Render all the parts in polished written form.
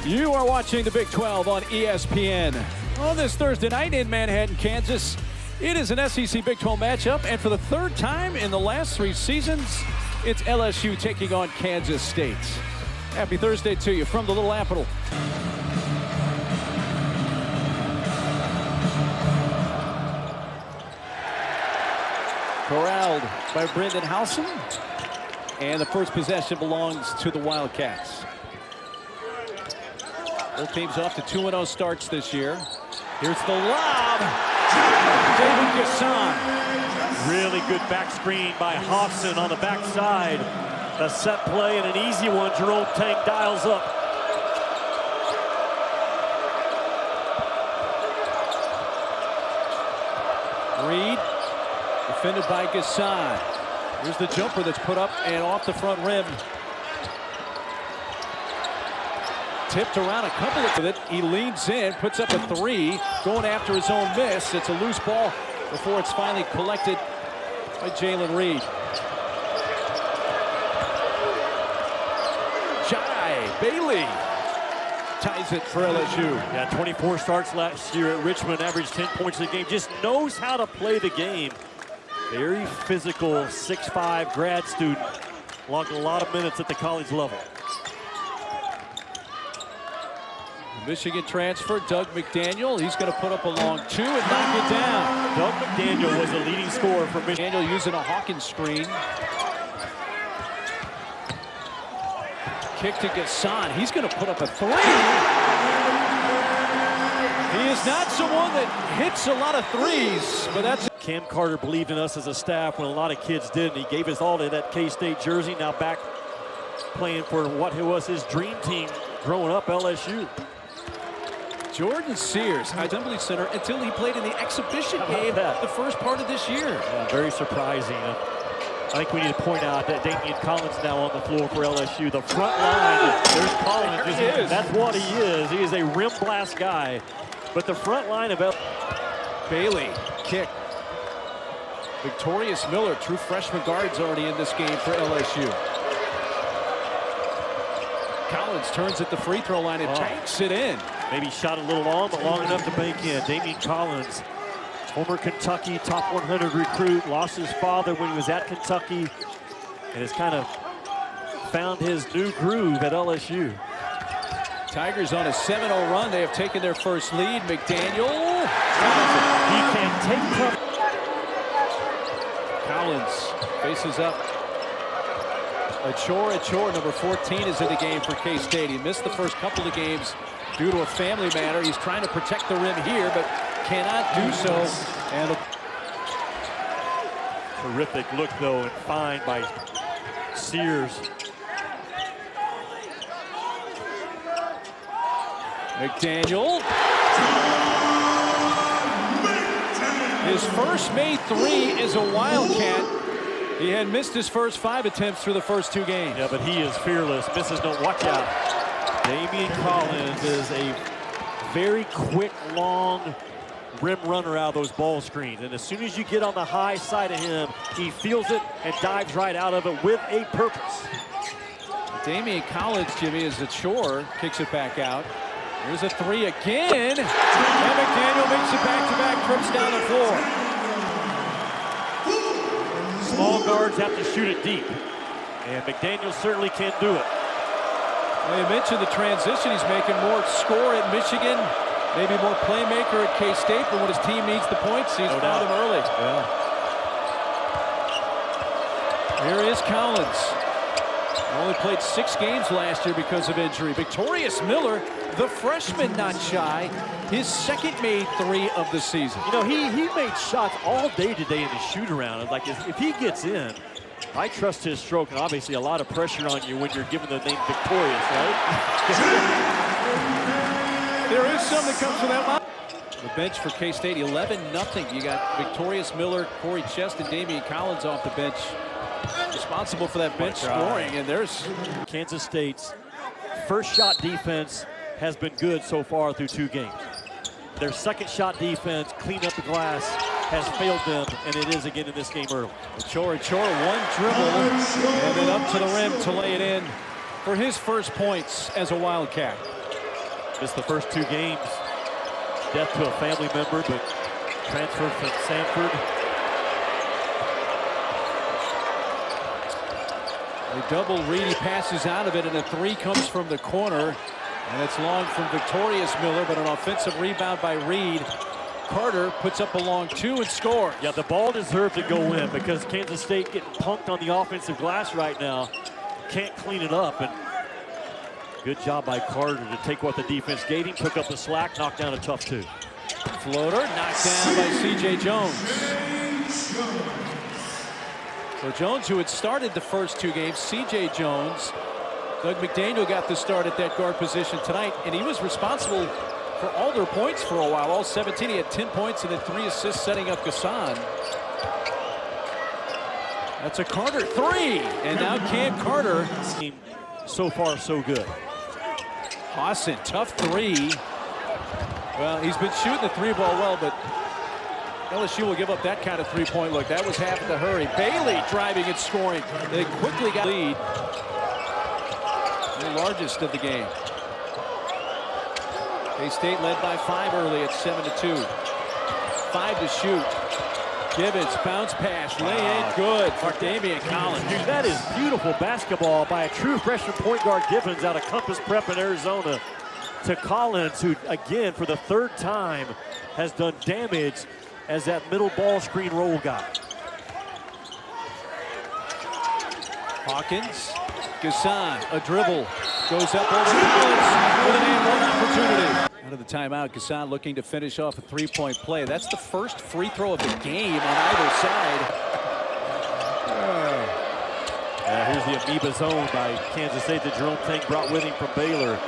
You are watching the Big 12 on ESPN. On this Thursday night in Manhattan, Kansas, it is an SEC Big 12 matchup, and for the third time in the last 3 seasons, it's LSU taking on Kansas State. Happy Thursday to you from the Little Apple. Corralled by Brendan Howson, and the first possession belongs to the Wildcats. Both teams off to 2-0 starts this year. Here's the lob. David Gasson. Really good back screen by Hobson on the backside. A set play and an easy one. Jerome Tang dials up. Reed, defended by Gasson. Here's the jumper that's put up and off the front rim. Tipped around a couple of it. He leans in, puts up a 3, going after his own miss. It's a loose ball before it's finally collected by Jalen Reed. Jai Bailey ties it for LSU. Yeah, 24 starts last year at Richmond, averaged 10 points a game. Just knows how to play the game. Very physical, 6'5" grad student. Logged a lot of minutes at the college level. Michigan transfer, Doug McDaniel. He's going to put up a long 2 and knock it down. Doug McDaniel was a leading scorer for Michigan. McDaniel using a Hawkins screen. Kick to Gasson. He's going to put up a 3. He is not someone that hits a lot of threes, but that's... Cam Carter believed in us as a staff when a lot of kids didn't. He gave his all to that K-State jersey. Now back playing for what was his dream team growing up, LSU. Jordan Sears, Assembly Center, until he played in the exhibition game the first part of this year. Yeah, very surprising. I think we need to point out that Damian Collins now on the floor for LSU. The front line, there's Collins. There he is. That's what he is. He is a rim blast guy. But the front line of Bailey, kick. Victorious Miller, true freshman guard's already in this game for LSU. Collins turns at the free throw line and banks it in. Maybe shot a little long, but long enough to bank in. Damian Collins, former Kentucky top 100 recruit, lost his father when he was at Kentucky, and has kind of found his new groove at LSU. Tigers on a 7-0 run. They have taken their first lead. McDaniel. He can take Collins faces up. Achor, number 14, is in the game for K-State. He missed the first couple of games due to a family matter. He's trying to protect the rim here, but cannot do so. And a terrific look, though, and fine by Sears. McDaniel. His first made 3 is a Wildcat. He had missed his first 5 attempts through the first 2 games. Yeah, but he is fearless. Misses, don't watch out. Damian Collins is a very quick, long rim runner out of those ball screens. And as soon as you get on the high side of him, he feels it and dives right out of it with a purpose. Damian Collins, Jimmy, is a chore, kicks it back out. Here's a 3 again. And McDaniel makes it back-to-back trips down the floor. Small guards have to shoot it deep. And McDaniel certainly can do it. Well, you mentioned the transition he's making. More score at Michigan, maybe more playmaker at K-State, but when his team needs the points, he's found them early. Yeah. Here is Collins. Only played 6 games last year because of injury. Victorious Miller, the freshman, not shy. His second made 3 of the season. You know, he made shots all day today in the shoot-around. Like, if he gets in, I trust his stroke, and obviously a lot of pressure on you when you're given the name Victorious, right? There is some that comes from that line. The bench for K-State, 11-0. You got Victorious Miller, Corey Chest, and Damian Collins off the bench, responsible for that bench scoring. And there's Kansas State's first shot defense has been good so far through 2 games. Their second shot defense, clean up the glass, has failed them, and it is again in this game early. Chora, one dribble, and then up to the rim to lay it in for his first points as a Wildcat. Missed the first 2 games. Death to a family member, but transferred from Sanford. They double Reed, he passes out of it, and a 3 comes from the corner. And it's long from Victorious Miller, but an offensive rebound by Reed. Carter puts up a long 2 and scores. Yeah, the ball deserved to go in because Kansas State getting punked on the offensive glass right now. Can't clean it up, and good job by Carter to take what the defense gave him, took up the slack, knocked down a tough 2. Floater knocked down by C.J. Jones. So Jones, who had started the first 2 games, C.J. Jones, Doug McDaniel got the start at that guard position tonight, and he was responsible for all their points for a while. All 17, he had 10 points and then 3 assists setting up Gasson. That's a Carter 3, and now Cam Carter. So far, so good. Hassan, tough 3. Well, he's been shooting the 3 ball well, but LSU will give up that kind of 3-point look. That was half of the hurry. Bailey driving and scoring. They quickly got lead. The largest of the game. K-State led by 5 early at 7-2. 5 to shoot. Gibbons, bounce pass, lay in, good for Damian Collins. Dude, that is beautiful basketball by a true freshman point guard Gibbons out of Compass Prep in Arizona to Collins, who again for the 3rd time has done damage as that middle ball screen roll guy. Hawkins, Gasson, a dribble, goes up over Collins with an and 1 opportunity. Out of the timeout, Gasson looking to finish off a 3-point play. That's the first free throw of the game on either side. Here's the amoeba zone by Kansas State that Jerome Tank brought with him from Baylor.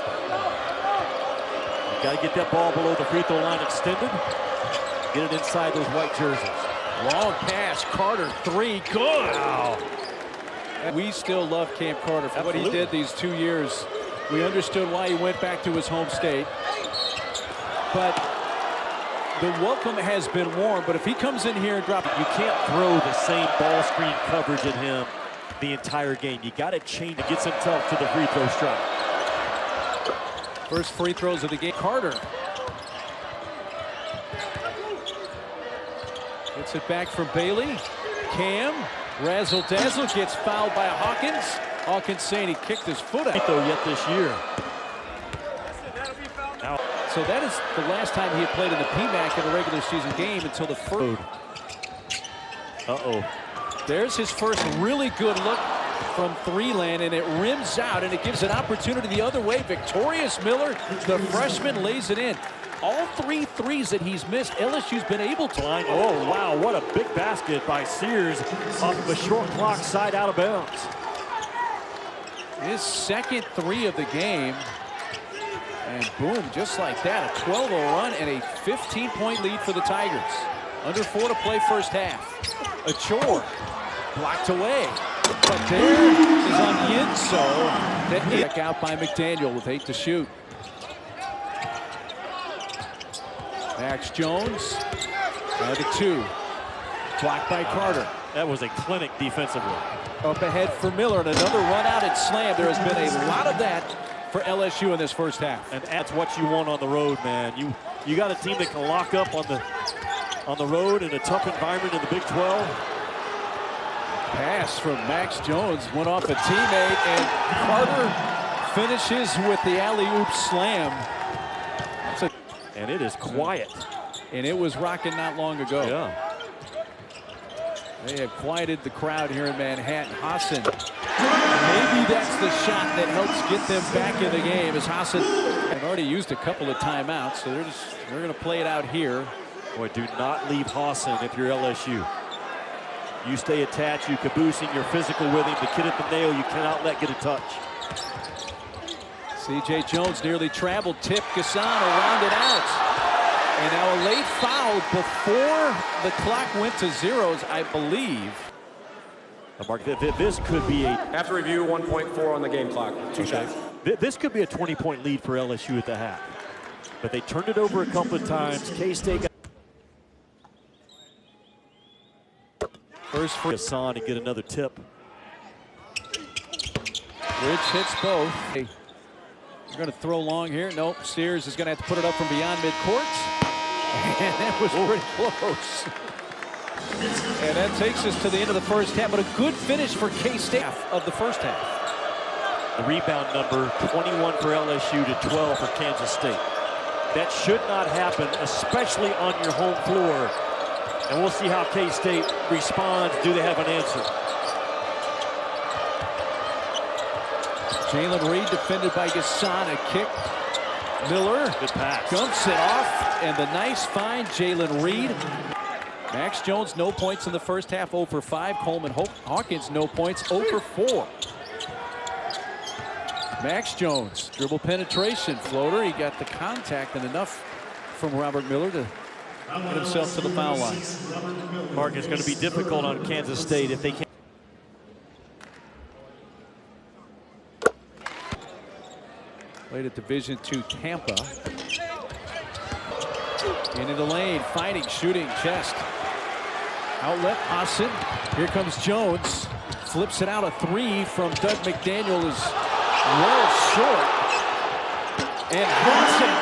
Got to get that ball below the free throw line extended. Get it inside those white jerseys. Long pass, Carter 3, good. Wow. We still love Cam Carter for what he did these 2 years. We understood why he went back to his home state. But the welcome has been warm. But if he comes in here and drops, you can't throw the same ball screen coverage at him the entire game. You got to change. It gets himself to the free throw strike. First free throws of the game. Carter gets it back from Bailey. Cam, razzle dazzle, gets fouled by Hawkins. Hawkins saying he kicked his foot out. Though yet this year. Now, so that is the last time he had played in the PMAC in a regular season game until the first. There's his first really good look from 3 land, and it rims out, and it gives an opportunity the other way. Victorious Miller, the freshman, lays it in. All 3 threes that he's missed, LSU's been able to. Oh, wow, what a big basket by Sears off of a short clock side out of bounds. His second 3 of the game. And boom, just like that, a 12-0 run and a 15-point lead for the Tigers. Under 4 to play first half. A chore, blocked away. But there is on the insole. Back out by McDaniel with 8 to shoot. Max Jones, down to 2. Blocked by Carter. That was a clinic defensively. Up ahead for Miller, and another run out and slam. There has been a lot of that for LSU in this first half. And that's what you want on the road, man. You got a team that can lock up on the road in a tough environment in the Big 12. Pass from Max Jones went off a teammate, and Carter finishes with the alley-oop slam. And it is quiet. And it was rocking not long ago. Yeah. They have quieted the crowd here in Manhattan. Hassan, maybe that's the shot that helps get them back in the game, as Hassan have already used a couple of timeouts, so they're going to play it out here. Boy, do not leave Hassan if you're LSU. You stay attached, you caboosing, you're physical with him. The kid at the nail, you cannot let get a touch. C.J. Jones nearly traveled, tip Gasson around it out. And now a late foul before the clock went to zeros, I believe. Mark, this could be a... After review, 1.4 on the game clock. 2 shots. This could be a 20-point lead for LSU at the half. But they turned it over a couple of times. K-State got... First for Gasson to get another tip. Rich hits both. We're going to throw long here. Nope. Sears is going to have to put it up from beyond midcourt. And that was pretty close. And that takes us to the end of the first half. But a good finish for K-State of the first half. The rebound number, 21 for LSU to 12 for Kansas State. That should not happen, especially on your home floor. And we'll see how K-State responds. Do they have an answer? Jalen Reed defended by Gasson. A kick. Miller Good pass. Jumps it off. And the nice find, Jalen Reed. Max Jones, no points in the first half, 0 for 5. Coleman Hawkins, no points, 0 for 4. Max Jones, dribble penetration, floater. He got the contact and enough from Robert Miller to get himself to the foul line. Mark, it's going to be difficult on Kansas State if they can't. Played at Division II Tampa. Into the lane, fighting, shooting, chest. Outlet, Hassan. Here comes Jones. Flips it out, a 3 from Doug McDaniel is well short. And Hassan,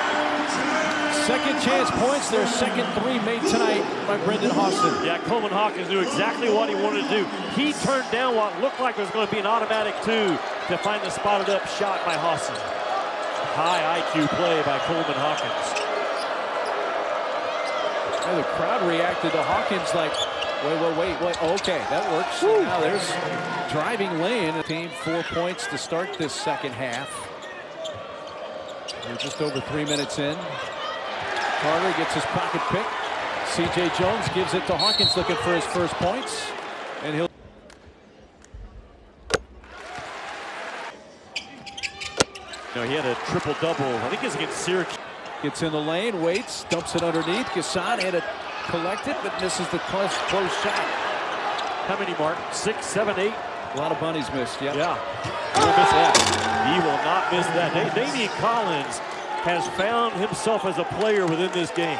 second chance points, their second 3 made tonight by Brendan Hassan. Yeah, Coleman Hawkins knew exactly what he wanted to do. He turned down what looked like it was going to be an automatic 2 to find the spotted up shot by Hassan. High IQ play by Coleman Hawkins. And the crowd reacted to Hawkins like, wait. Okay, that works. So now there's driving lane. The team 4 points to start this second half. We're just over 3 minutes in. Carter gets his pocket pick. C.J. Jones gives it to Hawkins, looking for his first points. And he'll. No, he had a triple-double. I think it's against Syracuse. Gets in the lane, waits, dumps it underneath. Gasson had it collected, but misses the close shot. How many, Mark? 6, 7, 8? A lot of bunnies missed, yeah. Yeah. He will miss that. He will not miss that. Damian Collins has found himself as a player within this game.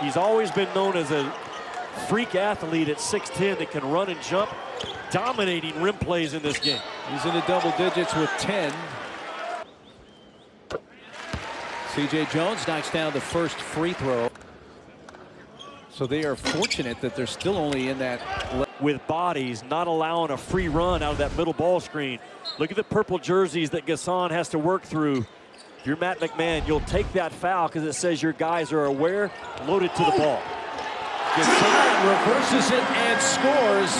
He's always been known as a freak athlete at 6'10" that can run and jump, dominating rim plays in this game. He's in the double digits with 10. C.J. Jones knocks down the first free throw. So they are fortunate that they're still only in that. With bodies, not allowing a free run out of that middle ball screen. Look at the purple jerseys that Gasson has to work through. If you're Matt McMahon, you'll take that foul because it says your guys are aware, loaded to the ball. Gasson reverses it and scores.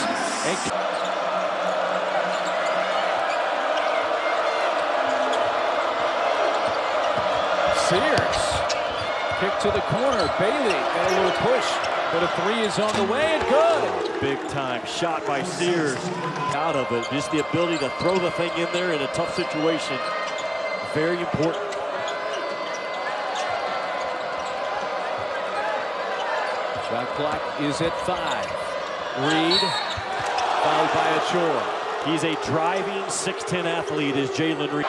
Sears, kick to the corner. Bailey got a little push, but a 3 is on the way and good. Big time shot by Sears. Out of it, just the ability to throw the thing in there in a tough situation. Very important. Shot clock is at 5. Reed, fouled by Achor. He's a driving 6'10" athlete, is Jalen Reed.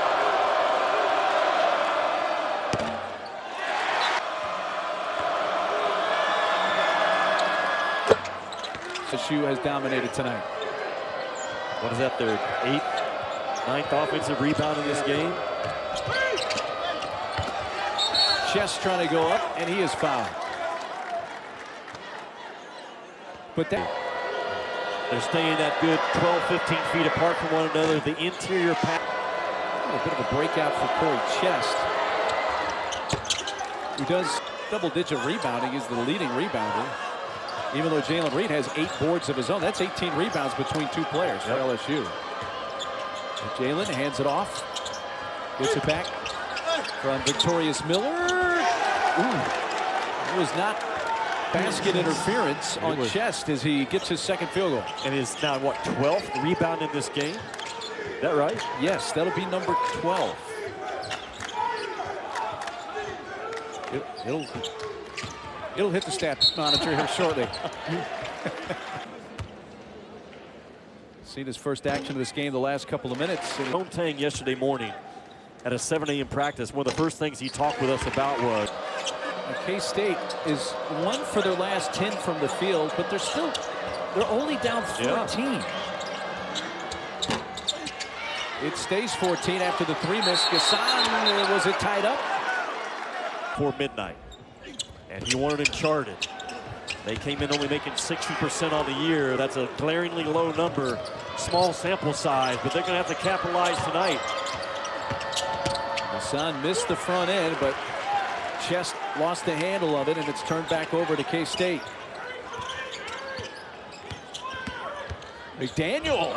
LSU has dominated tonight. What is that, their 8th, 9th offensive rebound in this game? Chest trying to go up, and he is fouled. But they're staying that good 12, 15 feet apart from one another. The interior pass. A bit of a breakout for Corey Chest, who does double-digit rebounding, is the leading rebounder. Even though Jalen Reed has 8 boards of his own, that's 18 rebounds between 2 players for LSU. Jalen hands it off, gets it back from Victorious Miller. It was not basket interference on Chest as he gets his second field goal. And is now, what, 12th rebound in this game? Is that right? Yes, that'll be number 12. It'll hit the stat monitor here shortly. Seen his first action of this game the last couple of minutes. Tang yesterday morning at a 7 a.m. practice, one of the first things he talked with us about was K-State is 1 for their last 10 from the field, but they're only down 14. It stays 14 after the 3 miss. Gassan, was it tied up? For midnight. And he wanted him charted. They came in only making 60% on the year. That's a glaringly low number. Small sample size, but they're going to have to capitalize tonight. Gassan missed the front end, but Chest lost the handle of it, and it's turned back over to K-State. McDaniel.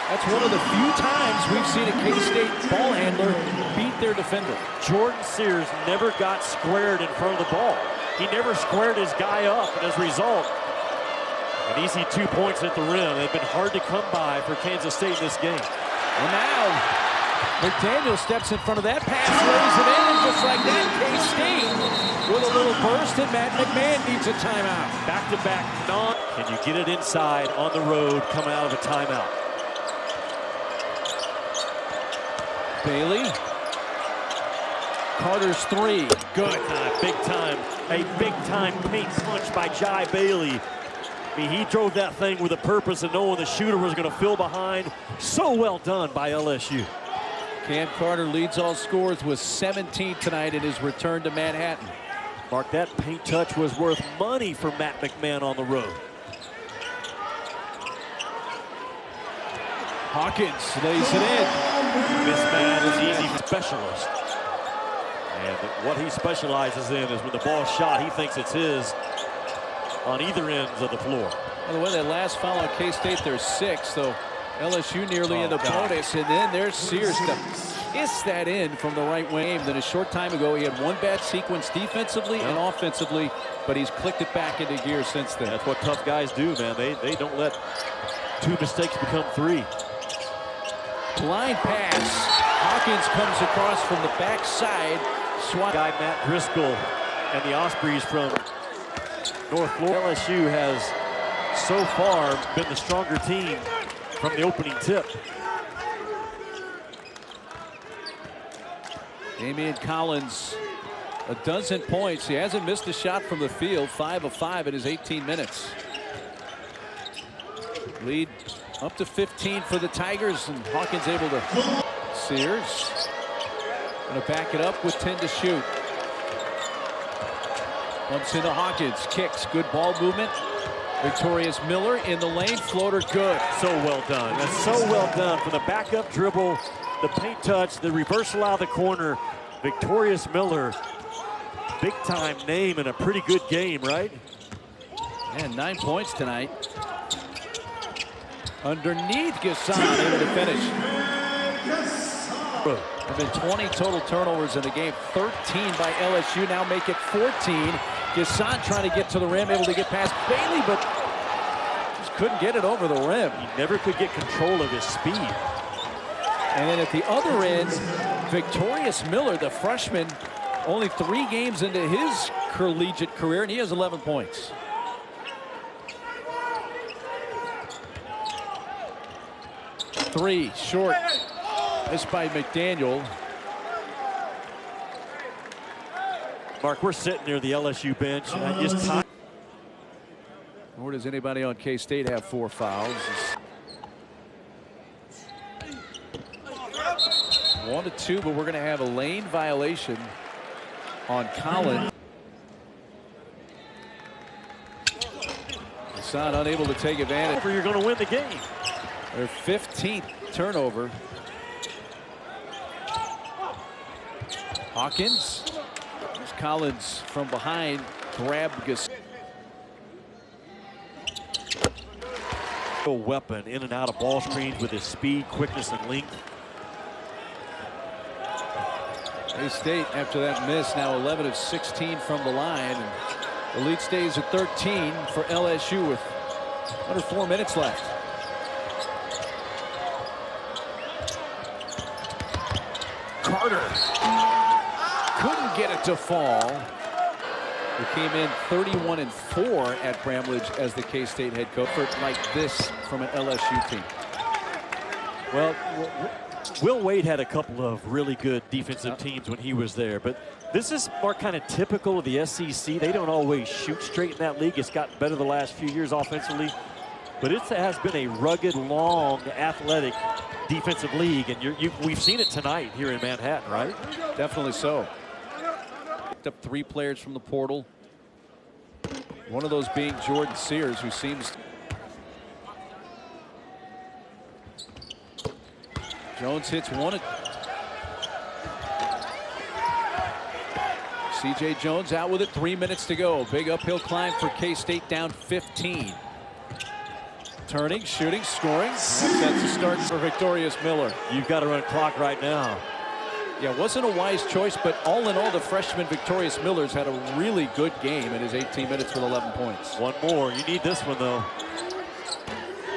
That's one of the few times we've seen a K-State ball handler beat their defender. Jordan Sears never got squared in front of the ball. He never squared his guy up, and as a result, an easy 2 points at the rim. They've been hard to come by for Kansas State in this game. And now McDaniel steps in front of that pass, lays it in, and just like that, K-State with a little burst, and Matt McMahon needs a timeout. Back-to-back Can you get it inside on the road coming out of a timeout? Bailey. Carter's 3. Good. Big time. A big-time paint punch by Jai Bailey. I mean, he drove that thing with a purpose and knowing the shooter was going to fill behind. So well done by LSU. Cam Carter leads all scorers with 17 tonight in his return to Manhattan. Mark, that paint touch was worth money for Matt McMahon on the road. Hawkins lays it in. Mismatch is easy specialist. And what he specializes in is when the ball's shot, he thinks it's his on either ends of the floor. By the way, that last foul on K-State, there's 6, so LSU nearly in the bonus, and then there's Sears to kiss that in from the right wing. Then a short time ago, he had one bad sequence defensively and offensively, but he's clicked it back into gear since then. That's what tough guys do, man. They don't let 2 mistakes become 3. Blind pass. Hawkins comes across from the backside. Swat guy Matt Driscoll and the Ospreys from North Florida. LSU has so far been the stronger team from the opening tip. Damian Collins, a dozen points. He hasn't missed a shot from the field. 5 of 5 in his 18 minutes. Lead up to 15 for the Tigers, and Hawkins able to. Sears going to back it up with 10 to shoot. Bumps into Hawkins, kicks, good ball movement. Victorious Miller in the lane, floater good. So well done. That's so well done from the backup dribble, the paint touch, the reversal out of the corner. Victorious Miller, big time name in a pretty good game, right? And 9 points tonight. Underneath Gassan, able to finish. There have been 20 total turnovers in the game, 13 by LSU, now make it 14. Gassan trying to get to the rim, able to get past Bailey, but just couldn't get it over the rim. He never could get control of his speed. And then at the other end, Victorious Miller, the freshman, only 3 games into his collegiate career, and he has 11 points. Three, short. Missed by McDaniel. Mark, we're sitting near the LSU bench, and I just Nor does anybody on K-State have 4 fouls. 1 to 2, but we're going to have a lane violation on Collins. Gassan unable to take advantage. you're going to win the game. Their 15th turnover. Hawkins. There's Collins from behind. Grabbed Gassan. A weapon in and out of ball screens with his speed, quickness, and length. K-State, after that miss, now 11 of 16 from the line. And the lead stays at 13 for LSU with under 4 minutes left. Carter couldn't get it to fall. He came in 31-4 at Bramlage as the K-State head coach. Like this from an LSU team. Well, Will Wade had a couple of really good defensive teams when he was there, but this is more kind of typical of the SEC. They don't always shoot straight in that league. It's gotten better the last few years offensively, but it has been a rugged, long, athletic defensive league, and we've seen it tonight here in Manhattan, right? Definitely so. Picked up 3 players from the portal. One of those being Jordan Sears, who seems... Jones hits one. C.J. Jones out with it, 3 minutes to go. Big uphill climb for K-State, down 15. Turning, shooting, scoring. That's the start for Victorious Miller. You've got to run clock right now. Yeah, wasn't a wise choice, but all in all, the freshman Victorious Miller's had a really good game in his 18 minutes with 11 points. One more. You need this one, though.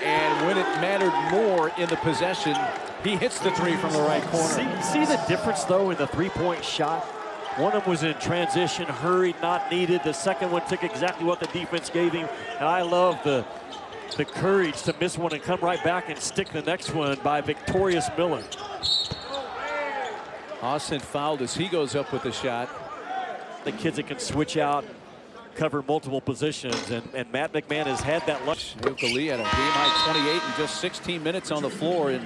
And when it mattered more in the possession, he hits the 3 from the right corner. See the difference, though, in the three-point shot? One of them was in transition, hurried, not needed. The second one took exactly what the defense gave him. And I love the courage to miss one and come right back and stick the next one by Victorious Miller. Austin fouled as he goes up with the shot. The kids that can switch out, cover multiple positions, and Matt McMahon has had that luck. Yuka Lee had a game-high 28 in just 16 minutes on the floor in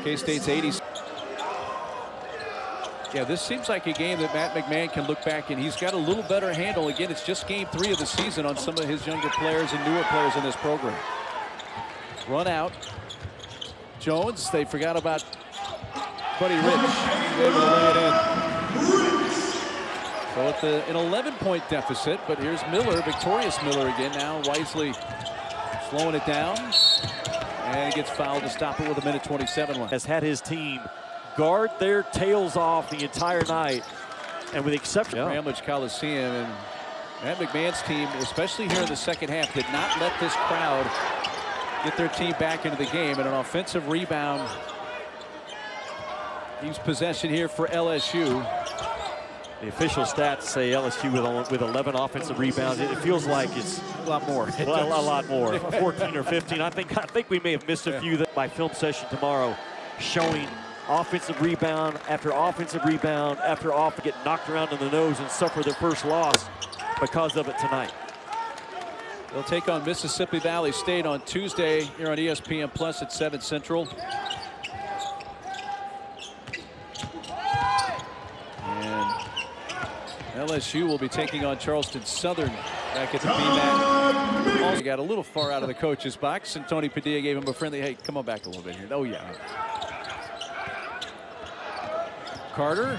K-State's 80s. Yeah, this seems like a game that Matt McMahon can look back and he's got a little better handle. Again, it's just game 3 of the season on some of his younger players and newer players in this program. Run out. Jones, they forgot about Buddy Rich. Able to lay it in. So it's an 11-point deficit, but here's Miller, Victorious Miller again now, wisely slowing it down. And he gets fouled to stop it with 1:27 left. Has had his team guard their tails off the entire night, and with the exception of Bramlage Coliseum, and Matt McMahon's team, especially here in the second half, did not let this crowd get their team back into the game. And an offensive rebound leaves possession here for LSU. The official stats say LSU with 11 offensive rebounds. It feels like it's A lot more. a lot more. 14 or 15. I think we may have missed a few that by film session tomorrow, showing offensive rebound after offensive rebound after get knocked around in the nose and suffer their first loss because of it tonight. They'll take on Mississippi Valley State on Tuesday here on ESPN Plus at 7 Central. And LSU will be taking on Charleston Southern back at the BMAC. Also got a little far out of the coach's box, and Tony Padilla gave him a friendly, hey, come on back a little bit here. Oh, yeah. Carter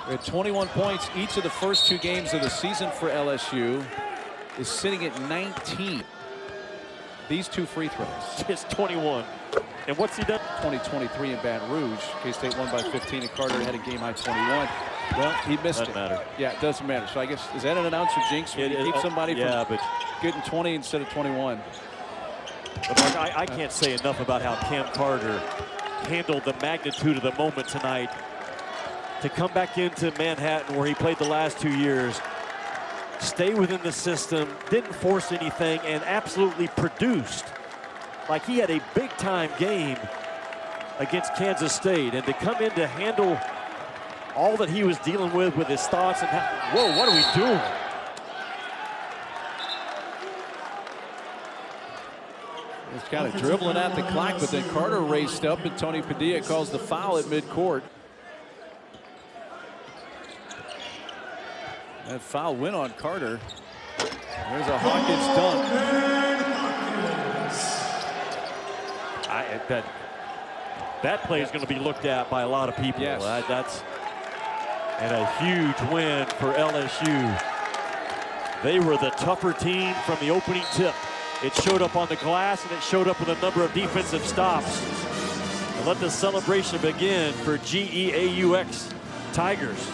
at 21 points each of the first 2 games of the season for LSU, is sitting at 19. These 2 free throws. Just 21. And what's he done? 20-23 in Baton Rouge. K-State won by 15, and Carter had a game-high 21. Well, he missed it. Doesn't matter. Yeah, it doesn't matter. So I guess, is that an announcer jinx when you keep somebody from but getting 20 instead of 21? But Mark, I can't say enough about how Cam Carter handled the magnitude of the moment tonight. To come back into Manhattan where he played the last 2 years, stay within the system, didn't force anything, and absolutely produced. Like he had a big-time game against Kansas State, and to come in to handle all that he was dealing with his thoughts and whoa, what are we doing? It's kind of dribbling out the clock, but then Carter raced up, and Tony Padilla calls the foul at midcourt. That foul went on Carter. There's a Hawkins dunk. That play is going to be looked at by a lot of people. Yes. And a huge win for LSU. They were the tougher team from the opening tip. It showed up on the glass, and it showed up with a number of defensive stops. And let the celebration begin for GEAUX Tigers.